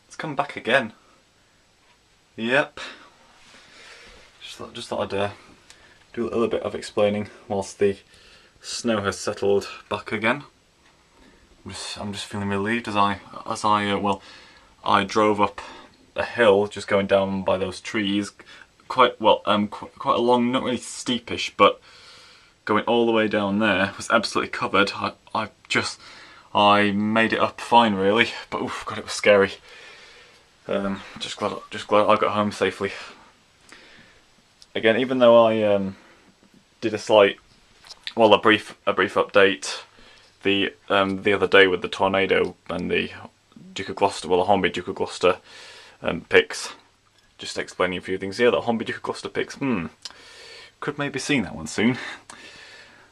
It's come back again. Yep. Just thought I'd do a little bit of whilst the snow has settled back again. I'm just feeling relieved as I drove up a hill, just going down by those trees. Quite a long, not really steepish, but going all the way down there was absolutely covered. I made it up fine, really, but oof, God, it was scary. Just glad I got home safely. Again, even though I did a brief update the other day with the tornado and the Duke of Gloucester, the Hornby Duke of Gloucester picks, just explaining a few things here. The Hornby Duke of Gloucester picks, could maybe see that one soon.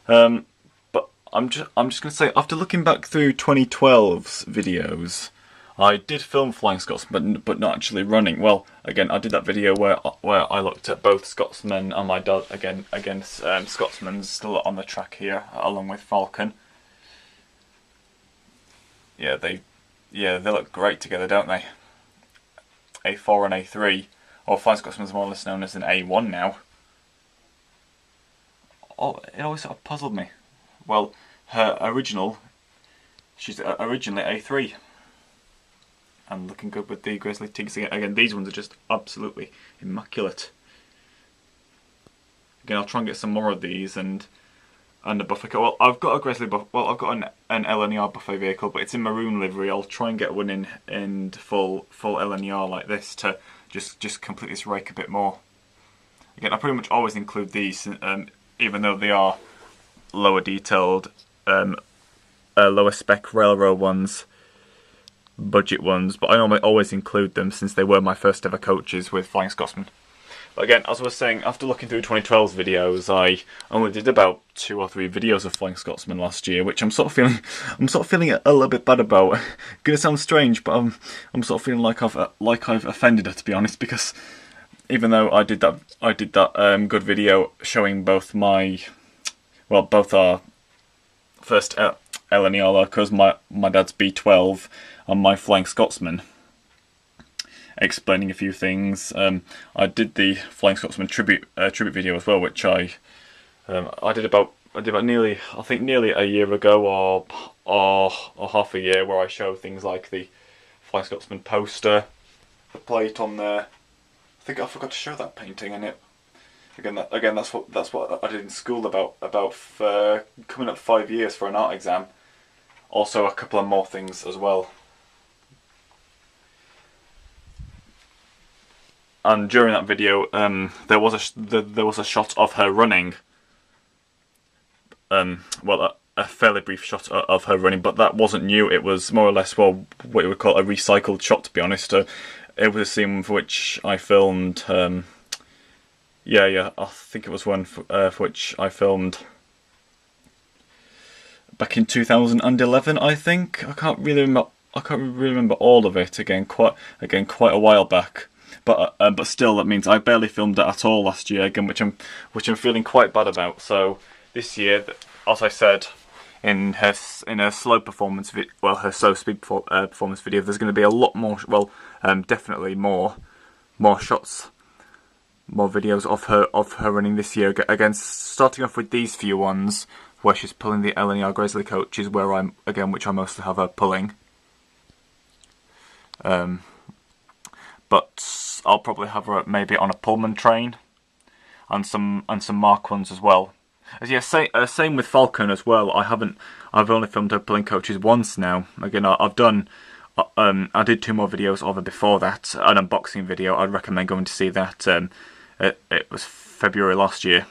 But I'm just going to say, after looking back through 2012's videos, I did film Flying Scotsman, but not actually running. Well, again, I did that video where I looked at both Scotsman and my dad against Scotsman's still on the track here, along with Falcon. Yeah, they look great together, don't they? A4 and A3, or Flying Scotsman's more or less known as an A1 now. Oh, it always sort of puzzled me. Well, she's originally A3. And looking good with the grizzly tigs again. These ones are just absolutely immaculate. Again, I'll try and get some more of these and a buffet. Well, I've got a grizzly buff. Well, I've got an LNER buffet vehicle, but it's in maroon livery. I'll try and get one in full LNER like this to just complete this rake a bit more. Again, I pretty much always include these, even though they are lower detailed, lower spec railroad ones. Budget ones, but I normally always include them since they were my first ever coaches with Flying Scotsman. But again, as I was saying, after looking through 2012's videos, I only did about 2 or 3 videos of Flying Scotsman last year, which I'm sort of feeling a little bit bad about. Gonna sound strange, but I'm sort of feeling like I've offended her, to be honest, because even though I did that good video showing both our first LNER, because my dad's B12 and my Flying Scotsman, explaining a few things. I did the Flying Scotsman tribute video as well, which I did about nearly a year ago or half a year, where I show things like the Flying Scotsman poster, the plate on there. I think I forgot to show that painting in it. Again, that's what I did in school about coming up 5 years for an art exam. Also, a couple of more things as well. And during that video, there was a shot of her running. A fairly brief shot of her running, but that wasn't new. It was more or less, what you would call a recycled shot, to be honest. It was a scene for which I filmed. I think it was one for which I filmed back in 2011. I think I can't really remember all of it. Again, quite a while back. But still, that means I barely filmed it at all last year. Again, which I'm feeling quite bad about. So this year, as I said, in her slow performance her slow speed performance video, there's going to be a lot more. Definitely more shots, more videos of her running this year. Again, starting off with these few ones where she's pulling the LNER Grizzly coaches, which I mostly have her pulling. But I'll probably have her maybe on a Pullman train, and some Mark ones as well. Same with Falcon as well. I've only filmed her pulling coaches once now. Again, I did 2 more videos of her before that, an unboxing video. I'd recommend going to see that. It was February last year,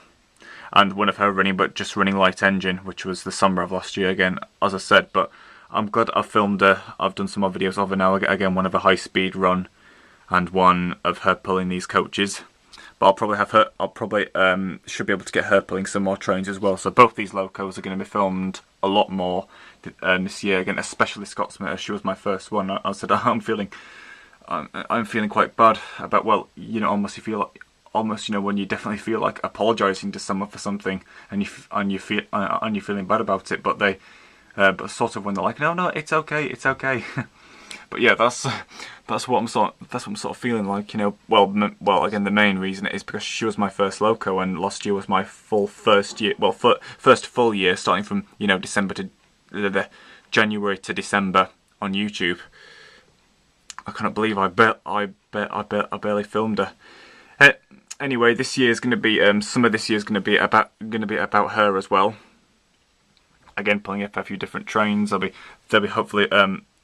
and one of her running light engine, which was the summer of last year. Again, as I said, but I'm glad I've filmed her. I've done some more videos of her now. Again, one of a high speed run, and one of her pulling these coaches. But I'll probably should be able to get her pulling some more trains as well. So both these locos are going to be filmed a lot more this year. Again, especially Scotsman, as she was my first one. I said I'm feeling quite bad about, almost when you definitely feel like apologising to someone for something, and you're feeling bad about it, but sort of when they're like, no, it's okay. But yeah, that's what I'm sort of feeling like, you know. Well, again, the main reason is because she was my first loco, and last year was my first year. Well, first full year, starting from, you know, December to the January to December on YouTube. I cannot believe I barely filmed her. Anyway, this year is going to be some of this year is going to be about her as well. Again, pulling up a few different trains. There'll be hopefully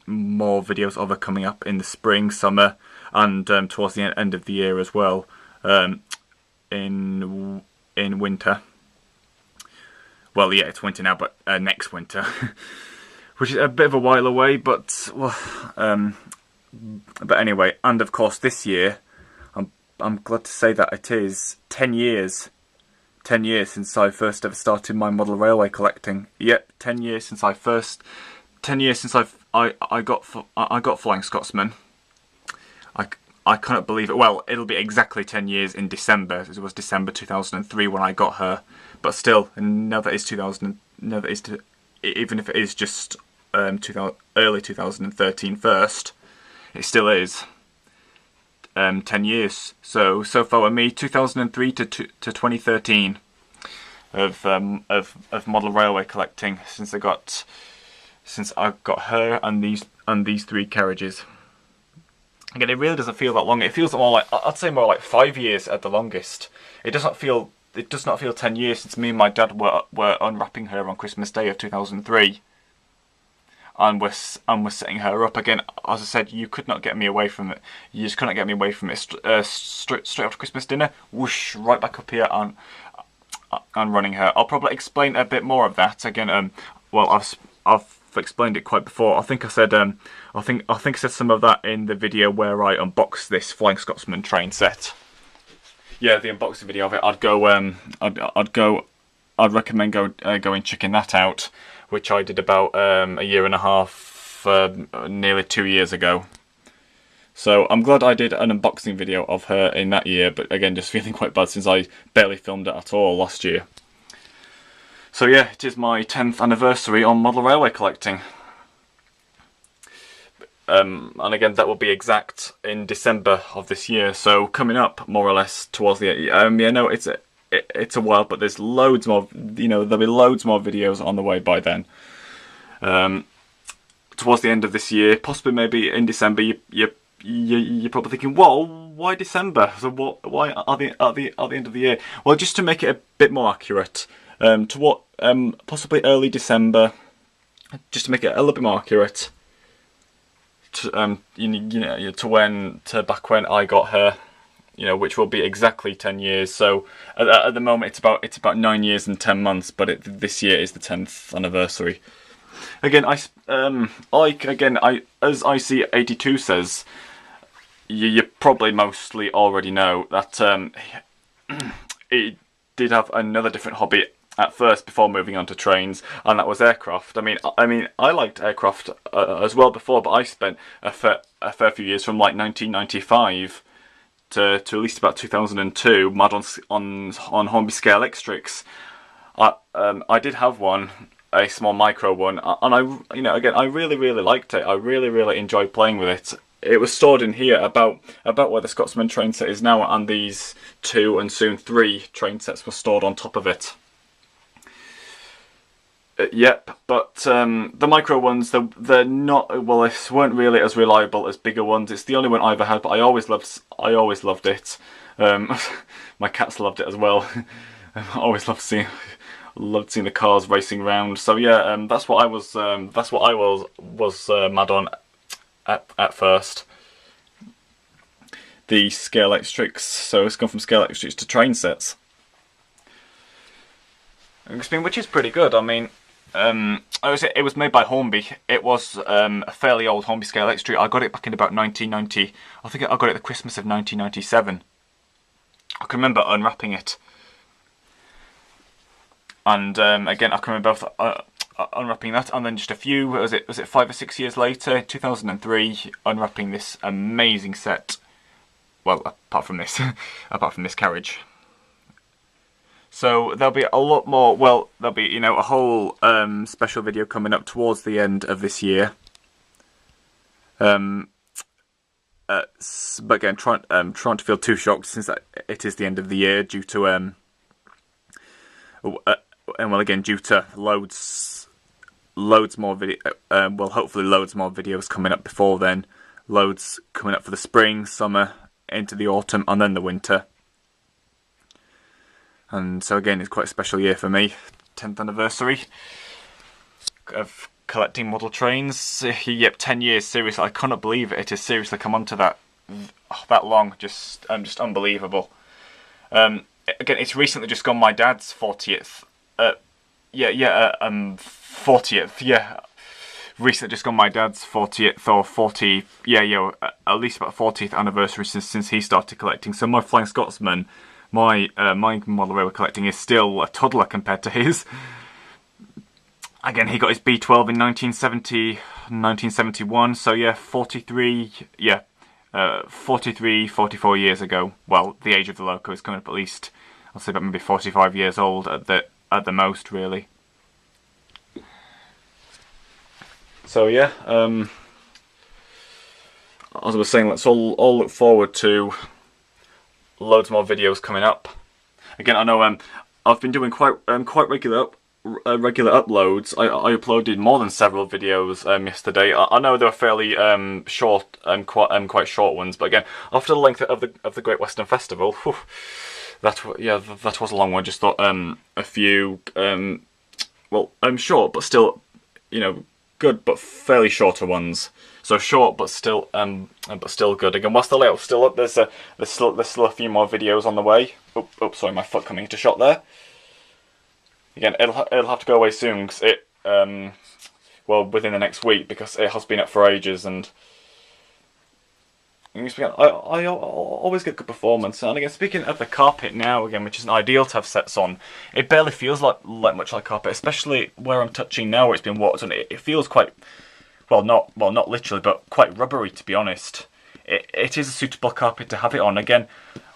more videos of her coming up in the spring, summer, and towards the end of the year as well. In winter. Well, yeah, it's winter now, but next winter, which is a bit of a while away. But well, but anyway, and of course this year, I'm glad to say that it is 10 years. 10 years since I first ever started my model railway collecting. Yep, 10 years since I got Flying Scotsman. I cannot believe it. Well, it'll be exactly 10 years in December. It was December 2003 when I got her. But still, now that it's even if it is just early 2013 first, it still is 10 years. So far with me, 2003 to 2013 of model railway collecting since I got her and these three carriages. Again, it really doesn't feel that long. It feels more like, I'd say more like 5 years at the longest. It does not feel 10 years since me and my dad were unwrapping her on Christmas Day of 2003. And we're setting her up again. As I said, you could not get me away from it. You just couldn't get me away from it. Straight after Christmas dinner, whoosh, right back up here and running her. I'll probably explain a bit more of that again. Well, I've explained it quite before. I think I said I think I said some of that in the video where I unboxed this Flying Scotsman train set. Yeah, the unboxing video of it. I'd recommend going checking that out, which I did about a year and a half, nearly 2 years ago. So I'm glad I did an unboxing video of her in that year, but again, just feeling quite bad since I barely filmed it at all last year. So yeah, it is my 10th anniversary on model railway collecting. And again, that will be exact in December of this year. So coming up, more or less, towards the yeah, no, it's a while, but there's loads more. You know, there'll be loads more videos on the way by then. Towards the end of this year, possibly maybe in December, you're probably thinking, well, why December? So why at the end of the year? Well, just to make it a bit more accurate, possibly early December, just to make it a little bit more accurate. To back when I got her, you know, which will be exactly 10 years. So at the moment it's about 9 years and 10 months, but this year is the 10th anniversary. Again, as IC82 says, you probably mostly already know that it did have another different hobby at first before moving on to trains, and that was aircraft. I mean, I liked aircraft as well before, but I spent a fair few years from like 1995 to at least about 2002 mad on Hornby scale electrics. I did have one, a small micro one, and I really liked it. I really enjoyed playing with it. It was stored in here about where the Scotsman train set is now, and these 2 and soon 3 train sets were stored on top of it. Yep, but the micro ones, they're not, well, they weren't really as reliable as bigger ones. It's the only one I ever had, but I always loved it. My cats loved it as well. I always loved seeing the cars racing around. So yeah, that's what I was mad on at first. The scale electrics. So it's gone from scale electrics to train sets, which is pretty good. I mean, it was made by Hornby. It was a fairly old Hornby scale electric. I got it back in about 1990. I think I got it at the Christmas of 1997. I can remember unwrapping it, and again I can remember unwrapping that, and then just a few, was it 5 or 6 years later, 2003, unwrapping this amazing set. Well, apart from this carriage. So there'll be a lot more. Well, there'll be a whole special video coming up towards the end of this year. But again, trying to feel too shocked since it is the end of the year due to and well, again, due to loads more video. Well, hopefully loads more videos coming up before then. Loads coming up for the spring, summer, into the autumn, and then the winter. And so again, it's quite a special year for me. 10th anniversary of collecting model trains. Yep, 10 years. Seriously, I cannot believe it. It has seriously come on to that long. Just unbelievable. Again, it's recently just gone my dad's 40th. 40th. Yeah. Recently just gone my dad's 40th or 40. At least about 40th anniversary since he started collecting. So my Flying Scotsman, my model railway collecting is still a toddler compared to his. Again, he got his B12 in 1971, so yeah, 43, 44 years ago. Well, the age of the loco is coming up at least, I'll say about maybe 45 years old at the most, really. So yeah, as I was saying, let's all look forward to loads more videos coming up. Again, I know I've been doing quite regular uploads. I uploaded more than several videos yesterday. I know they were fairly short and quite short ones, but again, after the length of the Great Western Festival, whew, that was a long one. Just thought a few short but still, good but fairly shorter ones. So short but still good. Again, whilst the layout's still up, there's still a few more videos on the way. Oh, sorry, my foot coming into shot there. Again, it'll have to go away soon, because within the next week, because it has been up for ages, and I always get good performance. And again, speaking of the carpet now, again, which isn't ideal to have sets on, it barely feels like much like carpet, especially where I'm touching now, where it's been watered on. It feels quite, not literally, but quite rubbery, to be honest. It is a suitable carpet to have it on. Again,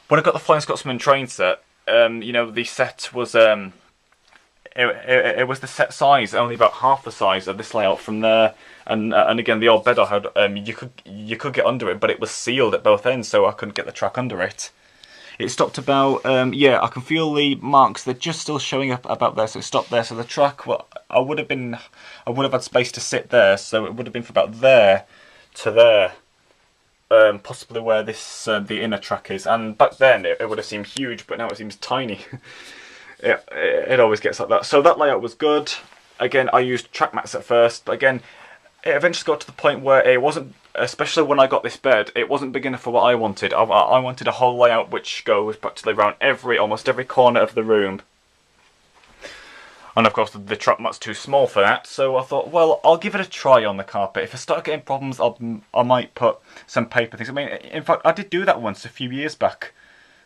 when I got the Flying Scotsman train set, the set was It was the set size, only about half the size of this layout from there, and again the old bed I had, you could get under it, but it was sealed at both ends, so I couldn't get the track under it. It stopped about I can feel the marks. They're just still showing up about there, so it stopped there. So the track, well, I would have had space to sit there, so it would have been from about there to there, possibly where this the inner track is. And back then it would have seemed huge, but now it seems tiny. It always gets like that. So that layout was good. Again, I used track mats at first, but again, it eventually got to the point where it wasn't, especially when I got this bed, it wasn't big enough for what I wanted. I wanted a whole layout which goes practically around almost every corner of the room. And of course the track mat's too small for that, so I thought, well, I'll give it a try on the carpet. If I start getting problems, I might put some paper things. I mean, in fact, I did do that once a few years back.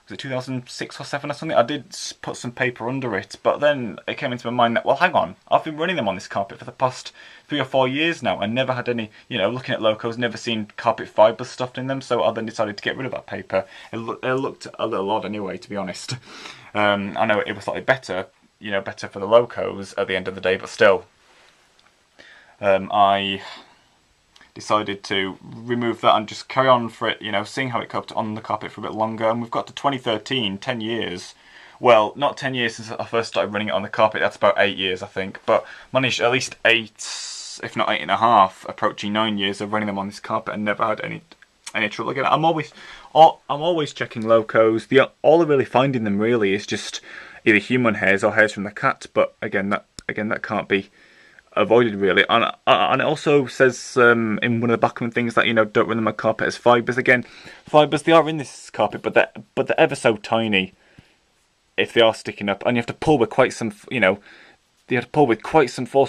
Was it 2006 or 7 or something? I did put some paper under it, but then it came into my mind that, well, hang on, I've been running them on this carpet for the past 3 or 4 years now and never had any, looking at locos, never seen carpet fibres stuffed in them, so I then decided to get rid of that paper. It looked a little odd anyway, to be honest. I know it was slightly better, better for the locos at the end of the day, but still. I decided to remove that and just carry on for it, seeing how it coped on the carpet for a bit longer. And we've got to 2013, 10 years. Well, not 10 years since I first started running it on the carpet, that's about 8 years, I think. But managed at least 8, if not 8.5, approaching 9 years of running them on this carpet and never had any trouble. Again, I'm always checking locos. All I'm really finding them really is just either human hairs or hairs from the cat. But again, that can't be avoided really, and it also says in one of the background things that don't run them on carpet as fibres. Again, fibres, they are in this carpet, but they're ever so tiny if they are sticking up, and you have to pull with quite some force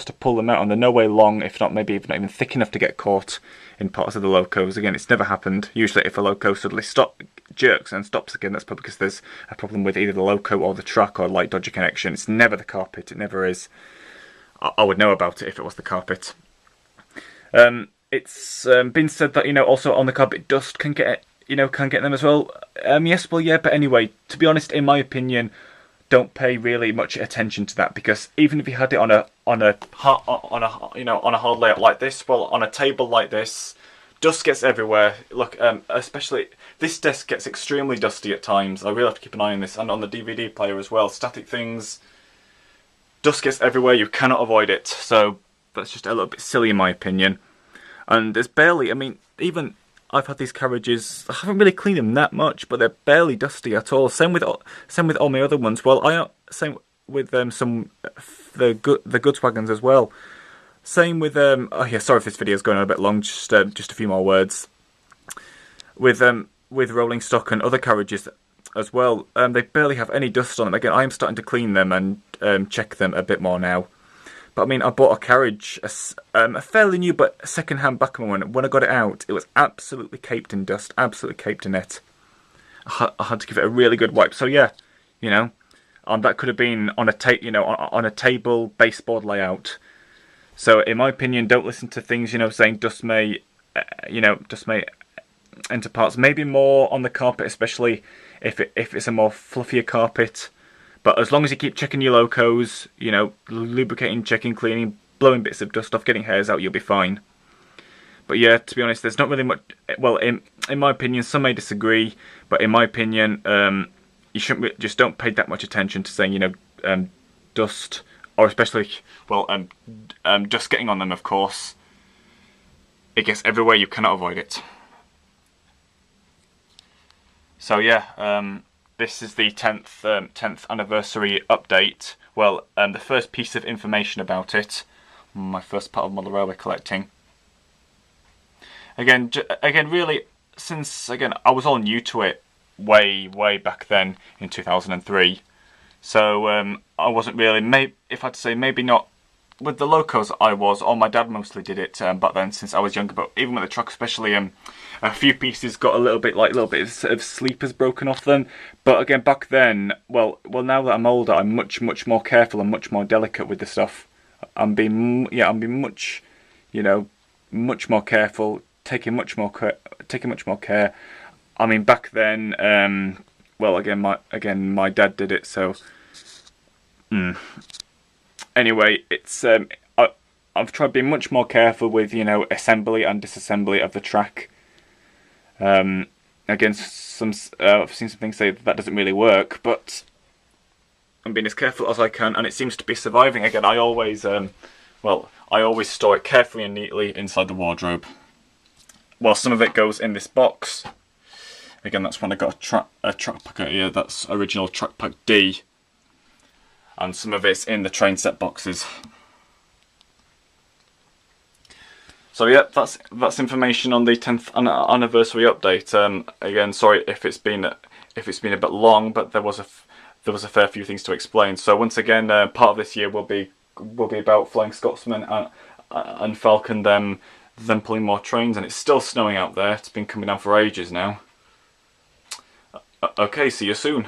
to pull them out, and they're no way long, if not maybe not even thick enough to get caught in parts of the locos. Again, it's never happened. Usually if a loco suddenly jerks and stops again, that's probably because there's a problem with either the loco or the track or light dodgy connection. It's never the carpet, it never is. I would know about it if it was the carpet. It's been said that also on the carpet dust can get them as well. Yes, well, yeah, but anyway, to be honest, in my opinion, don't pay really much attention to that, because even if you had it on a hard layout like this, well, on a table like this, dust gets everywhere. Look, especially this desk gets extremely dusty at times. I really have to keep an eye on this, and on the DVD player as well. Static things, dust gets everywhere. You cannot avoid it. So that's just a little bit silly in my opinion. And there's barely. I mean, even I've had these carriages. I haven't really cleaned them that much, but they're barely dusty at all. Same with all my other ones. Well, same with the goods wagons as well. Same with oh yeah, sorry if this video is going on a bit long. Just a few more words. With rolling stock and other carriages as well. They barely have any dust on them. Again, I am starting to clean them and check them a bit more now. But I mean, I bought a carriage, a fairly new but second-hand Bachmann one. When I got it out, it was absolutely caked in dust, absolutely caked in it. I had to give it a really good wipe. So yeah, you know, that could have been on a table baseboard layout. So in my opinion, don't listen to things saying dust may enter parts. Maybe more on the carpet, especially if it's a more fluffier carpet. But as long as you keep checking your locos, lubricating, checking, cleaning, blowing bits of dust off, getting hairs out, you'll be fine. But yeah, to be honest, there's not really much. Well, in my opinion, some may disagree, but in my opinion, you shouldn't just don't pay that much attention to saying dust, or especially dust getting on them. Of course, it gets everywhere. You cannot avoid it. So yeah. This is the 10th anniversary update. Well, the first piece of information about it, my first part of model railway collecting. Again, really, since I was all new to it way back then in 2003. So I wasn't really, if I had to say, maybe not with the locos. I was, or my dad mostly did it back then since I was younger. But even with the truck, especially, a few pieces got a little bit of sleepers broken off them. But again, back then, well, now that I'm older, I'm much more careful and much more delicate with the stuff. I'm being much more careful, taking much more care. I mean, back then, well, again, my dad did it, so. Anyway, it's I've tried being much more careful with assembly and disassembly of the track. Again, I've seen some things say that doesn't really work, but I'm being as careful as I can, and it seems to be surviving. Again, I always store it carefully and neatly inside the wardrobe. Well, some of it goes in this box. Again, that's when I got a truck pack here. That's original truck pack D. And some of it's in the train set boxes. So yeah, that's information on the 10th anniversary update. Again, sorry if it's been a bit long, but there was a fair few things to explain. So once again, part of this year will be about flying Scotsman and Falcon, them pulling more trains, and it's still snowing out there. It's been coming down for ages now. Okay, see you soon.